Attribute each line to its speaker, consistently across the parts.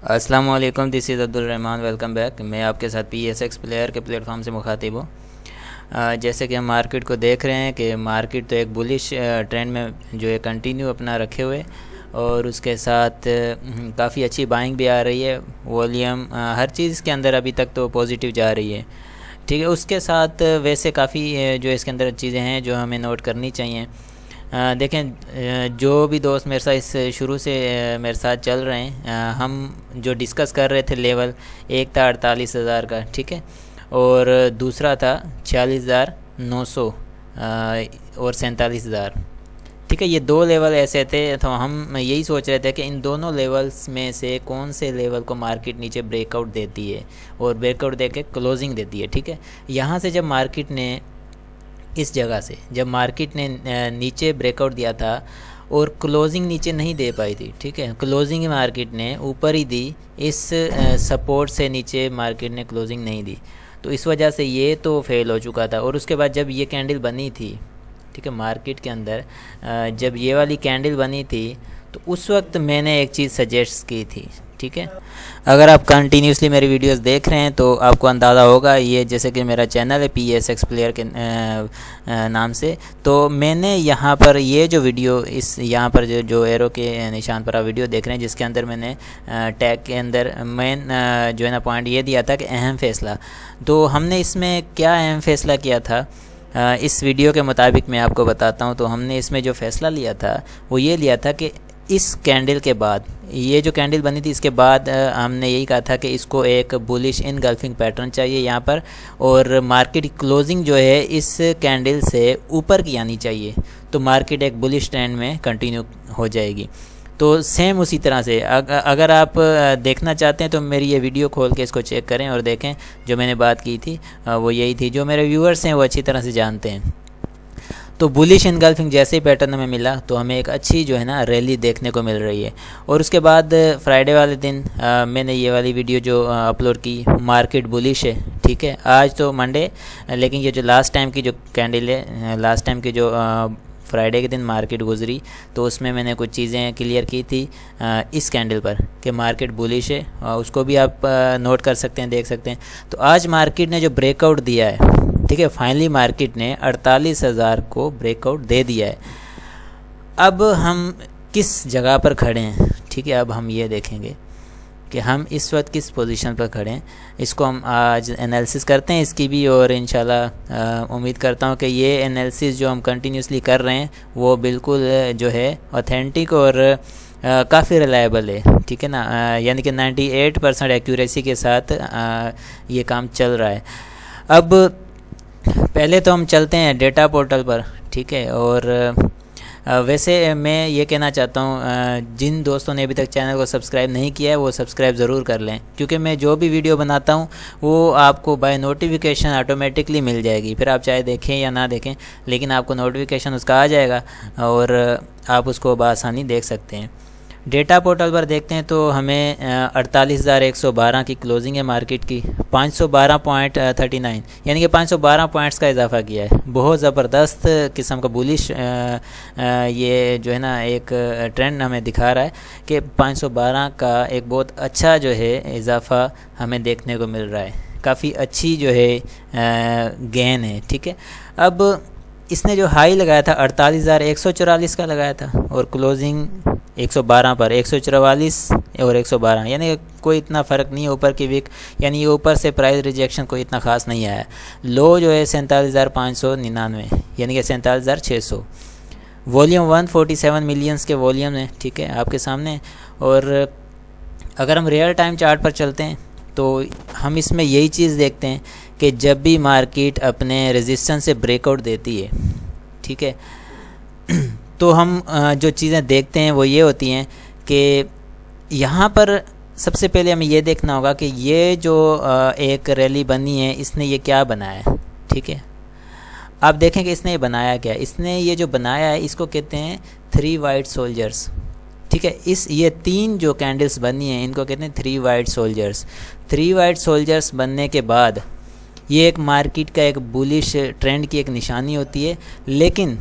Speaker 1: अस्सलाम वालेकुम, this is Abdul Rahman. Welcome back. मैं आपके साथ PSX प्लेयर के प्लेटफॉर्म से मुखातिब हूँ। जैसे कि हम मार्केट को देख रहे हैं कि मार्केट तो एक बुलिश ट्रेंड में जो है कंटिन्यू अपना रखे हुए, और उसके साथ काफ़ी अच्छी बाइंग भी आ रही है। वॉल्यूम हर चीज़ के अंदर अभी तक तो पॉजिटिव जा रही है। ठीक है, उसके साथ वैसे काफ़ी जो इसके अंदर चीज़ें हैं जो हमें नोट करनी चाहिए। देखें, जो भी दोस्त मेरे साथ इस शुरू से मेरे साथ चल रहे हैं, हम जो डिस्कस कर रहे थे लेवल, एक था 48,000 का, ठीक है, और दूसरा था 46,900 और 47,000। ठीक है, ये दो लेवल ऐसे थे, तो हम यही सोच रहे थे कि इन दोनों लेवल्स में से कौन से लेवल को मार्केट नीचे ब्रेकआउट देती है और ब्रेकआउट दे के क्लोजिंग देती है। ठीक है, यहाँ से जब मार्केट ने इस जगह से जब मार्केट ने नीचे ब्रेकआउट दिया था और क्लोजिंग नीचे नहीं दे पाई थी, ठीक है, क्लोजिंग मार्केट ने ऊपर ही दी, इस सपोर्ट से नीचे मार्केट ने क्लोजिंग नहीं दी, तो इस वजह से ये तो फेल हो चुका था। और उसके बाद जब ये कैंडल बनी थी, ठीक है, मार्केट के अंदर जब ये वाली कैंडल बनी थी, तो उस वक्त मैंने एक चीज़ सजेस्ट की थी। ठीक है, अगर आप कंटिन्यूसली मेरी वीडियोस देख रहे हैं तो आपको अंदाज़ा होगा, ये जैसे कि मेरा चैनल है PSX प्लेयर के नाम से, तो मैंने यहाँ पर ये जो वीडियो, इस यहाँ पर जो एरो के निशान पर आप वीडियो देख रहे हैं, जिसके अंदर मैंने टैग के अंदर मेन जो है ना पॉइंट ये दिया था कि अहम फ़ैसला। तो हमने इसमें क्या अहम फ़ैसला किया था, इस वीडियो के मुताबिक मैं आपको बताता हूँ। तो हमने इसमें जो फ़ैसला लिया था वो ये लिया था कि इस कैंडल के बाद, ये जो कैंडल बनी थी इसके बाद हमने यही कहा था कि इसको एक बुलिश इनगल्फिंग पैटर्न चाहिए यहाँ पर, और मार्केट क्लोजिंग जो है इस कैंडल से ऊपर की आनी चाहिए, तो मार्केट एक बुलिश ट्रेंड में कंटिन्यू हो जाएगी। तो सेम उसी तरह से अगर आप देखना चाहते हैं तो मेरी ये वीडियो खोल के इसको चेक करें और देखें, जो मैंने बात की थी वो यही थी, जो मेरे व्यूअर्स हैं वो अच्छी तरह से जानते हैं। तो बुलिश इनगल्फिंग जैसे ही पैटर्न हमें मिला तो हमें एक अच्छी जो है ना रैली देखने को मिल रही है। और उसके बाद फ्राइडे वाले दिन मैंने ये वाली वीडियो जो अपलोड की, मार्केट बुलिश है, ठीक है, आज तो मंडे, लेकिन ये जो लास्ट टाइम की जो कैंडल है, लास्ट टाइम की जो फ्राइडे के दिन मार्केट गुजरी, तो उसमें मैंने कुछ चीज़ें क्लियर की थी इस कैंडल पर कि मार्केट बुलिश है, उसको भी आप नोट कर सकते हैं, देख सकते हैं। तो आज मार्केट ने जो ब्रेकआउट दिया है, ठीक है, फाइनली मार्केट ने 48,000 को ब्रेकआउट दे दिया है। अब हम किस जगह पर खड़े हैं, ठीक है, अब हम ये देखेंगे कि हम इस वक्त किस पोजीशन पर खड़े हैं। इसको हम आज एनालिसिस करते हैं इसकी भी, और इंशाल्लाह उम्मीद करता हूँ कि ये एनालिसिस जो हम कंटिन्यूसली कर रहे हैं वो बिल्कुल जो है ऑथेंटिक और काफ़ी रिलायबल है, ठीक है ना, यानी कि 98% एक्यूरेसी के साथ ये काम चल रहा है। अब पहले तो हम चलते हैं डेटा पोर्टल पर, ठीक है, और वैसे मैं ये कहना चाहता हूँ जिन दोस्तों ने अभी तक चैनल को सब्सक्राइब नहीं किया है वो सब्सक्राइब ज़रूर कर लें, क्योंकि मैं जो भी वीडियो बनाता हूँ वो आपको बाय नोटिफिकेशन ऑटोमेटिकली मिल जाएगी। फिर आप चाहे देखें या ना देखें, लेकिन आपको नोटिफिकेशन उसका आ जाएगा और आप उसको बआसानी देख सकते हैं। डेटा पोर्टल पर देखते हैं तो हमें 48,112 की क्लोजिंग है मार्केट की, 512.39, यानी कि 512 पॉइंट्स का इजाफा किया है। बहुत ज़बरदस्त किस्म का बुलिश ये जो है ना एक ट्रेंड हमें दिखा रहा है कि 512 का एक बहुत अच्छा जो है इजाफा हमें देखने को मिल रहा है, काफ़ी अच्छी जो है गेन है। ठीक है, अब इसने जो हाई लगाया था 48,144 का लगाया था, और क्लोजिंग 112 पर, 144 और 112, यानी कोई इतना फ़र्क नहीं है ऊपर की वीक, यानी ये ऊपर से प्राइस रिजेक्शन कोई इतना ख़ास नहीं आया। लो जो है 47,599, यानी कि 47,600। वॉल्यूम 147 मिलियंस के वॉल्यूम है, ठीक है, आपके सामने। और अगर हम रियल टाइम चार्ट पर चलते हैं तो हम इसमें यही चीज़ देखते हैं कि जब भी मार्केट अपने रेजिस्टेंस से ब्रेकआउट देती है, ठीक है, तो हम जो चीज़ें देखते हैं वो ये होती हैं कि यहाँ पर सबसे पहले हमें ये देखना होगा कि ये जो एक रैली बनी है इसने ये क्या बनाया है। ठीक है, आप देखें कि इसने ये बनाया क्या, इसने ये जो बनाया है इसको कहते हैं 3 वाइट सोल्जर्स। ठीक है, ये 3 जो कैंडल्स बनी हैं इनको कहते हैं 3 वाइट सोल्जर्स। 3 वाइट सोल्जर्स बनने के बाद ये एक मार्केट का एक बुलिश ट्रेंड की एक निशानी होती है, लेकिन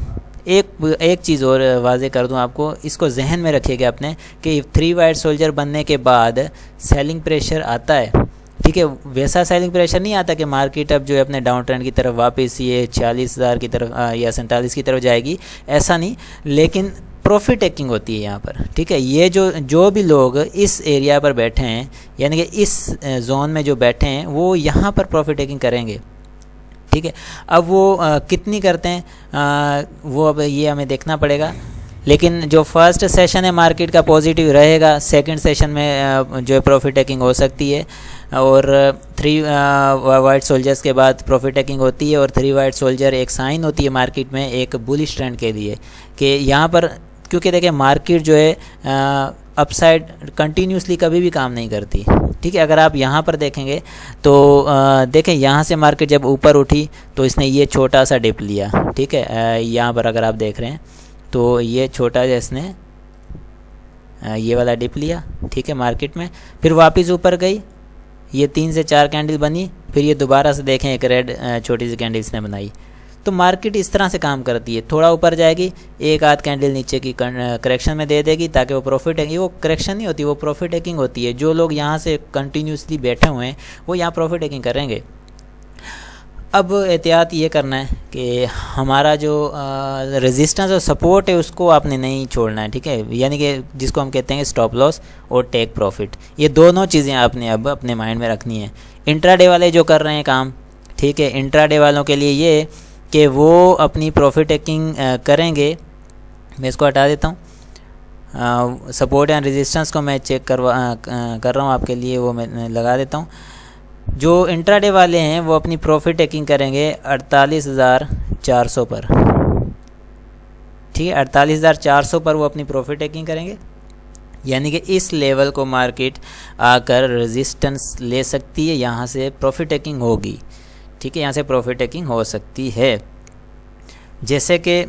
Speaker 1: एक चीज़ और वाजे कर दूं आपको, इसको जहन में रखिएगा अपने कि 3 वाइट सोल्जर बनने के बाद सेलिंग प्रेशर आता है, ठीक है। वैसा सेलिंग प्रेशर नहीं आता कि मार्केट अब जो है अपने डाउन ट्रेंड की तरफ वापस ये 40,000 की तरफ या 47 की तरफ जाएगी, ऐसा नहीं, लेकिन प्रॉफिट टेकिंग होती है यहाँ पर, ठीक है। ये जो भी लोग इस एरिया पर बैठे हैं, यानी कि इस जोन में जो बैठे हैं, वो यहाँ पर प्रॉफिट टेकिंग करेंगे, ठीक है। अब वो कितनी करते हैं वो अब ये हमें देखना पड़ेगा, लेकिन जो फर्स्ट सेशन है मार्केट का पॉजिटिव रहेगा, सेकंड सेशन में जो है प्रॉफिट टेकिंग हो सकती है, और 3 वाइट सोल्जर्स के बाद प्रॉफिट टेकिंग होती है, और 3 वाइट सोल्जर एक साइन होती है मार्केट में एक बुलिश ट्रेंड के लिए, कि यहाँ पर क्योंकि देखिए मार्केट जो है अपसाइड कंटिन्यूसली कभी भी काम नहीं करती, ठीक है। अगर आप यहाँ पर देखेंगे तो देखें यहाँ से मार्केट जब ऊपर उठी तो इसने ये छोटा सा डिप लिया, ठीक है। यहाँ पर अगर आप देख रहे हैं तो ये छोटा इसने ये वाला डिप लिया, ठीक है, मार्केट में, फिर वापस ऊपर गई, ये 3 से 4 कैंडल बनी, फिर ये दोबारा से देखें एक रेड छोटी सी कैंडल इसने बनाई। तो मार्केट इस तरह से काम करती है, थोड़ा ऊपर जाएगी, एक आध कैंडल नीचे की करेक्शन में दे देगी ताकि वो प्रॉफिट टेकिंग, वो करेक्शन नहीं होती, वो प्रॉफिट टेकिंग होती है। जो लोग यहाँ से कंटिन्यूसली बैठे हुए हैं वो यहाँ प्रॉफिट टेकिंग करेंगे। अब एहतियात ये करना है कि हमारा जो रेजिस्टेंस और सपोर्ट है उसको आपने नहीं छोड़ना है, ठीक है, यानी कि जिसको हम कहते हैं स्टॉप लॉस और टेक प्रॉफिट, ये दोनों चीज़ें आपने अब अपने माइंड में रखनी है। इंट्राडे वाले जो कर रहे हैं काम, ठीक है, इंट्राडे वालों के लिए ये कि वो अपनी प्रॉफिट टेकिंग करेंगे। मैं इसको हटा देता हूँ, सपोर्ट एंड रेजिस्टेंस को मैं चेक कर रहा हूँ आपके लिए, वो मैं लगा देता हूँ। जो इंट्राडे वाले हैं वो अपनी प्रॉफिट टेकिंग करेंगे 48,400 पर, ठीक है, 48,400 पर वो अपनी प्रॉफिट टेकिंग करेंगे, यानी कि इस लेवल को मार्केट आकर रेजिस्टेंस ले सकती है, यहाँ से प्रॉफिट टेकिंग होगी, ठीक है, यहाँ से प्रॉफिट टेकिंग हो सकती है। जैसे कि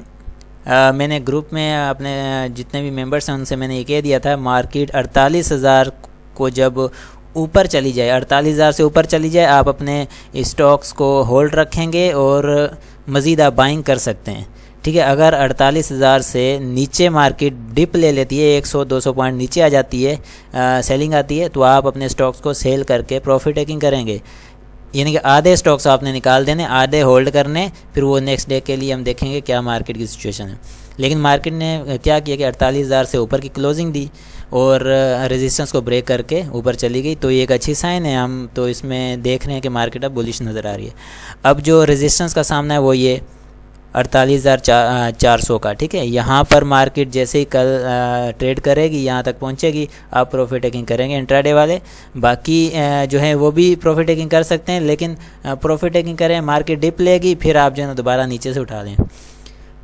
Speaker 1: मैंने ग्रुप में अपने जितने भी मेंबर्स हैं उनसे मैंने ये कह दिया था, मार्केट 48,000 को जब ऊपर चली जाए, 48,000 से ऊपर चली जाए, आप अपने स्टॉक्स को होल्ड रखेंगे और मज़ीद आप बाइंग कर सकते हैं, ठीक है। अगर 48,000 से नीचे मार्केट डिप ले लेती है, 100-200 पॉइंट नीचे आ जाती है, सेलिंग आती है, तो आप अपने स्टॉक्स को सेल करके प्रॉफिट टेकिंग करेंगे, यानी कि आधे स्टॉक्स आपने निकाल देने, आधे होल्ड करने, फिर वो नेक्स्ट डे के लिए हम देखेंगे क्या मार्केट की सिचुएशन है। लेकिन मार्केट ने क्या किया कि 48,000 से ऊपर की क्लोजिंग दी और रेजिस्टेंस को ब्रेक करके ऊपर चली गई, तो ये एक अच्छी साइन है। हम तो इसमें देख रहे हैं कि मार्केट अब बुलिश नज़र आ रही है। अब जो रेजिस्टेंस का सामना है वो ये 48,400 का, ठीक है। यहाँ पर मार्केट जैसे ही कल ट्रेड करेगी यहाँ तक पहुँचेगी, आप प्रॉफिट टेकिंग करेंगे इंट्राडे वाले, बाकी जो है वो भी प्रॉफिट टेकिंग कर सकते हैं, लेकिन प्रॉफिट टेकिंग करें, मार्केट डिप लेगी, फिर आप जो है ना दोबारा नीचे से उठा लें,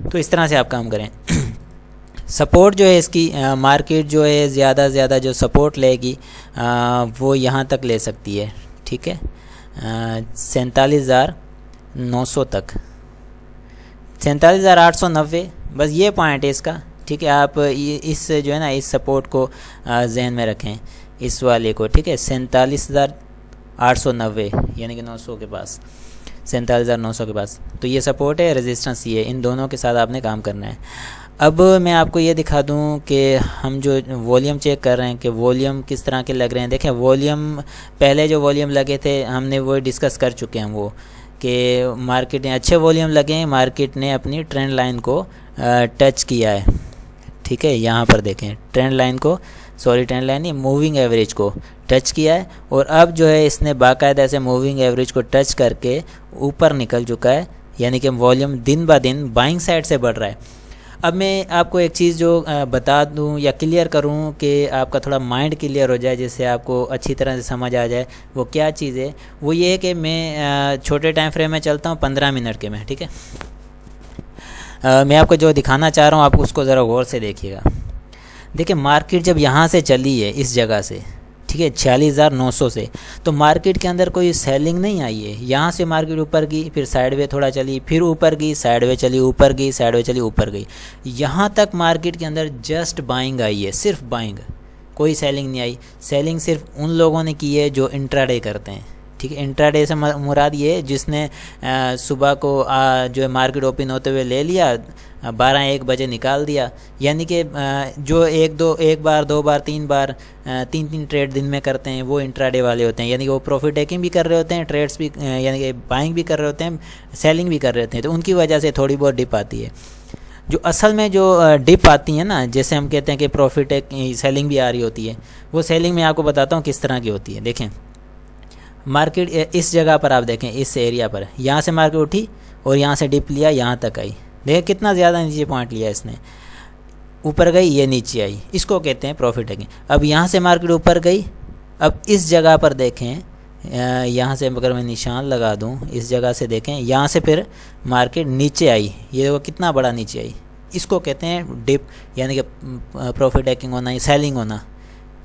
Speaker 1: तो इस तरह से आप काम करें। सपोर्ट जो है इसकी मार्केट जो है ज़्यादा से ज़्यादा जो सपोर्ट लेगी वो यहाँ तक ले सकती है, ठीक है, 47,900 तक, 47,890, बस ये पॉइंट है इसका, ठीक है। आप इस जो है ना इस सपोर्ट को जहन में रखें, इस वाले को, ठीक है, 47,890 यानी कि 900 के पास, 47,900 के पास, तो ये सपोर्ट है, रेजिस्टेंस ये, इन दोनों के साथ आपने काम करना है। अब मैं आपको ये दिखा दूं कि हम जो वॉल्यूम चेक कर रहे हैं कि वॉल्यूम किस तरह के लग रहे हैं। देखें वॉल्यूम, पहले जो वॉल्यूम लगे थे हमने वो डिस्कस कर चुके हैं, वो कि मार्केट ने अच्छे वॉल्यूम लगे हैं, मार्केट ने अपनी ट्रेंड लाइन को टच किया है, ठीक है। यहाँ पर देखें ट्रेंड लाइन को, सॉरी ट्रेंड लाइन नहीं, मूविंग एवरेज को टच किया है, और अब जो है इसने बाकायदा से मूविंग एवरेज को टच करके ऊपर निकल चुका है, यानी कि वॉल्यूम दिन ब दिन बाइंग साइड से बढ़ रहा है। अब मैं आपको एक चीज़ जो बता दूं या क्लियर करूं कि आपका थोड़ा माइंड क्लियर हो जाए, जिससे आपको अच्छी तरह से समझ आ जाए, वो क्या चीज़ है, वो ये है कि मैं छोटे टाइम फ्रेम में चलता हूं 15 मिनट के में, ठीक है। मैं आपको जो दिखाना चाह रहा हूं आप उसको ज़रा गौर से देखिएगा। देखिए मार्केट जब यहाँ से चली है इस जगह से, ठीक है, 46,900 से, तो मार्केट के अंदर कोई सेलिंग नहीं आई है। यहाँ से मार्केट ऊपर गई, फिर साइडवे थोड़ा चली, फिर ऊपर गई, साइडवे चली, ऊपर गई, साइडवे चली, ऊपर गई, यहाँ तक मार्केट के अंदर जस्ट बाइंग आई है, सिर्फ बाइंग, कोई सेलिंग नहीं आई। सेलिंग सिर्फ उन लोगों ने की है जो इंट्राडे करते हैं, ठीक है। इंट्राडे से मुराद ये है जिसने सुबह को जो है मार्केट ओपन होते हुए ले लिया, 12-1 बजे निकाल दिया, यानी कि जो एक बार 2 बार 3 बार 3 ट्रेड दिन में करते हैं वो इंट्राडे वाले होते हैं, यानी कि वो प्रॉफिट टेकिंग भी कर रहे होते हैं, ट्रेड्स भी यानी कि बाइंग भी कर रहे होते हैं, सेलिंग भी कर रहे होते हैं, तो उनकी वजह से थोड़ी बहुत डिप आती है। जो असल में जो डिप आती है ना, जैसे हम कहते हैं कि प्रॉफिट सेलिंग भी आ रही होती है, वो सेलिंग मैं आपको बताता हूँ किस तरह की होती है। देखें मार्केट इस जगह पर आप देखें, इस एरिया पर यहाँ से मार्केट उठी और यहाँ से डिप लिया, यहाँ तक आई, देखिए कितना ज़्यादा नीचे पॉइंट लिया इसने, ऊपर गई ये नीचे आई, इसको कहते हैं प्रॉफिट टेकिंग। अब यहाँ से मार्केट ऊपर गई, अब इस जगह पर देखें, यहाँ से अगर मैं निशान लगा दूँ, इस जगह से देखें, यहाँ से फिर मार्केट नीचे आई, ये देखो कितना बड़ा नीचे आई, इसको कहते हैं डिप, यानी कि प्रॉफिट टेकिंग होना, या सेलिंग होना,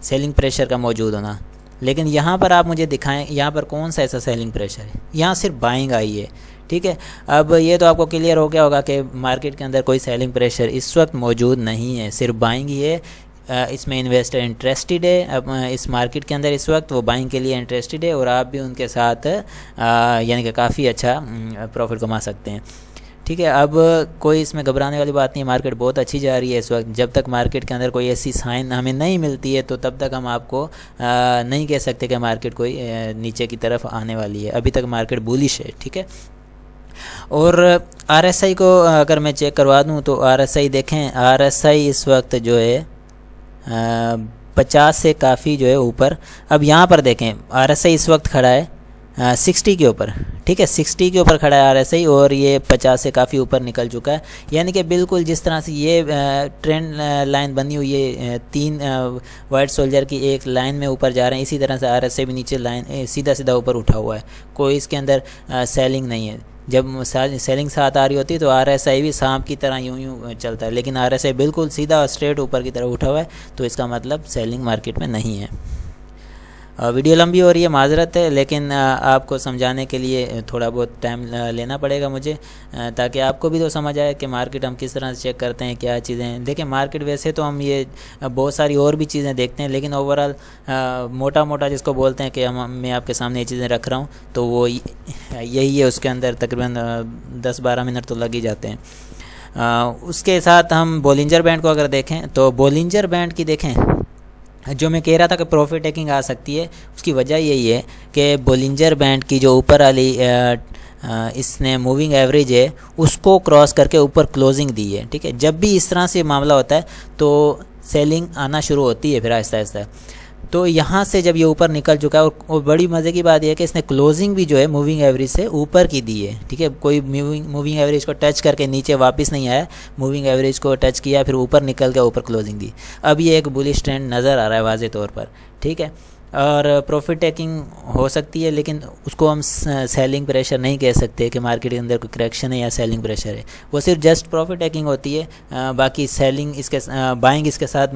Speaker 1: सेलिंग प्रेशर का मौजूद होना। लेकिन यहाँ पर आप मुझे दिखाएं, यहाँ पर कौन सा ऐसा सेलिंग प्रेशर है, यहाँ सिर्फ बाइंग आई है, ठीक है। अब ये तो आपको क्लियर हो गया होगा कि मार्केट के अंदर कोई सेलिंग प्रेशर इस वक्त मौजूद नहीं है, सिर्फ बाइंग ही है। इसमें इन्वेस्टर इंटरेस्टेड है, अब इस मार्केट के अंदर इस वक्त वो बाइंग के लिए इंटरेस्टेड है, और आप भी उनके साथ यानी कि काफ़ी अच्छा प्रॉफिट कमा सकते हैं, ठीक है। अब कोई इसमें घबराने वाली बात नहीं है, मार्केट बहुत अच्छी जा रही है इस वक्त। जब तक मार्केट के अंदर कोई ऐसी साइन हमें नहीं मिलती है तो तब तक हम आपको नहीं कह सकते कि मार्केट कोई नीचे की तरफ आने वाली है, अभी तक मार्केट बुलिश है, ठीक है। और RSI को अगर मैं चेक करवा दूं तो RSI देखें, RSI इस वक्त जो है 50 से काफ़ी जो है ऊपर। अब यहाँ पर देखें RSI इस वक्त खड़ा है 60 के ऊपर, ठीक है, 60 के ऊपर खड़ा है RSI, और ये 50 से काफ़ी ऊपर निकल चुका है, यानी कि बिल्कुल जिस तरह से ये ट्रेंड लाइन बनी हुई है, 3 वाइट सोल्जर की एक लाइन में ऊपर जा रहे हैं, इसी तरह से RSI भी नीचे लाइन सीधा सीधा ऊपर उठा हुआ है, कोई इसके अंदर सेलिंग नहीं है। जब सेलिंग साथ आ रही होती है तो RSI भी सांप की तरह यूं चलता है, लेकिन RSI बिल्कुल सीधा स्ट्रेट ऊपर की तरफ उठा हुआ है, तो इसका मतलब सेलिंग मार्केट में नहीं है। वीडियो लंबी हो रही है, माजरत है, लेकिन आपको समझाने के लिए थोड़ा बहुत टाइम लेना पड़ेगा मुझे, ताकि आपको भी तो समझ आए कि मार्केट हम किस तरह से चेक करते हैं, क्या चीज़ें हैं। देखिए मार्केट वैसे तो हम ये बहुत सारी और भी चीज़ें देखते हैं, लेकिन ओवरऑल मोटा मोटा जिसको बोलते हैं कि मैं आपके सामने ये चीज़ें रख रहा हूँ, तो वो यही है। उसके अंदर तकरीबन 10-12 मिनट तो लग ही जाते हैं। उसके साथ हम बोलिंजर बैंड को अगर देखें तो बोलिंजर बैंड की देखें, जो मैं कह रहा था कि प्रॉफिट टेकिंग आ सकती है, उसकी वजह यही है कि बोलिंजर बैंड की जो ऊपर वाली इसने मूविंग एवरेज है उसको क्रॉस करके ऊपर क्लोजिंग दी है, ठीक है। जब भी इस तरह से मामला होता है तो सेलिंग आना शुरू होती है फिर आहिस्ता आहिस्ता। तो यहाँ से जब ये ऊपर निकल चुका है, और बड़ी मज़े की बात यह है कि इसने क्लोजिंग भी जो है मूविंग एवरेज से ऊपर की दी है, ठीक है। कोई मूविंग एवरेज को टच करके नीचे वापस नहीं आया, मूविंग एवरेज को टच किया फिर ऊपर निकल के ऊपर क्लोजिंग दी। अब ये एक बुलिश ट्रेंड नज़र आ रहा है वाज़े तौर पर, ठीक है। और प्रॉफिट टेकिंग हो सकती है, लेकिन उसको हम सेलिंग प्रेशर नहीं कह सकते कि मार्केट के अंदर कोई करेक्शन है या सेलिंग प्रेशर है, वो सिर्फ जस्ट प्रॉफिट टेकिंग होती है। बाकी सेलिंग इसके बाइंग इसके साथ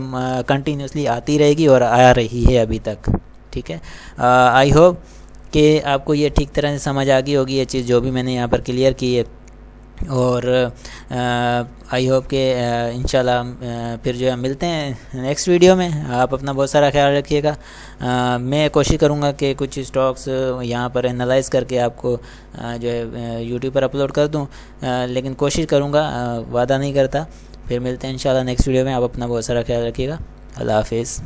Speaker 1: कंटिन्यूसली आती रहेगी और आ रही है अभी तक, ठीक है। आई होप कि आपको ये ठीक तरह से समझ आ गई होगी ये चीज़ जो भी मैंने यहाँ पर क्लियर की है, और आई होप कि इंशाल्लाह फिर जो है मिलते हैं नेक्स्ट वीडियो में। आप अपना बहुत सारा ख्याल रखिएगा। मैं कोशिश करूँगा कि कुछ स्टॉक्स यहाँ पर एनालाइज करके आपको जो है यूट्यूब पर अपलोड कर दूँ, लेकिन कोशिश करूँगा, वादा नहीं करता। फिर मिलते हैं इंशाल्लाह नेक्स्ट वीडियो में। आप अपना बहुत सारा ख्याल रखिएगा। अल्लाह हाफिज़।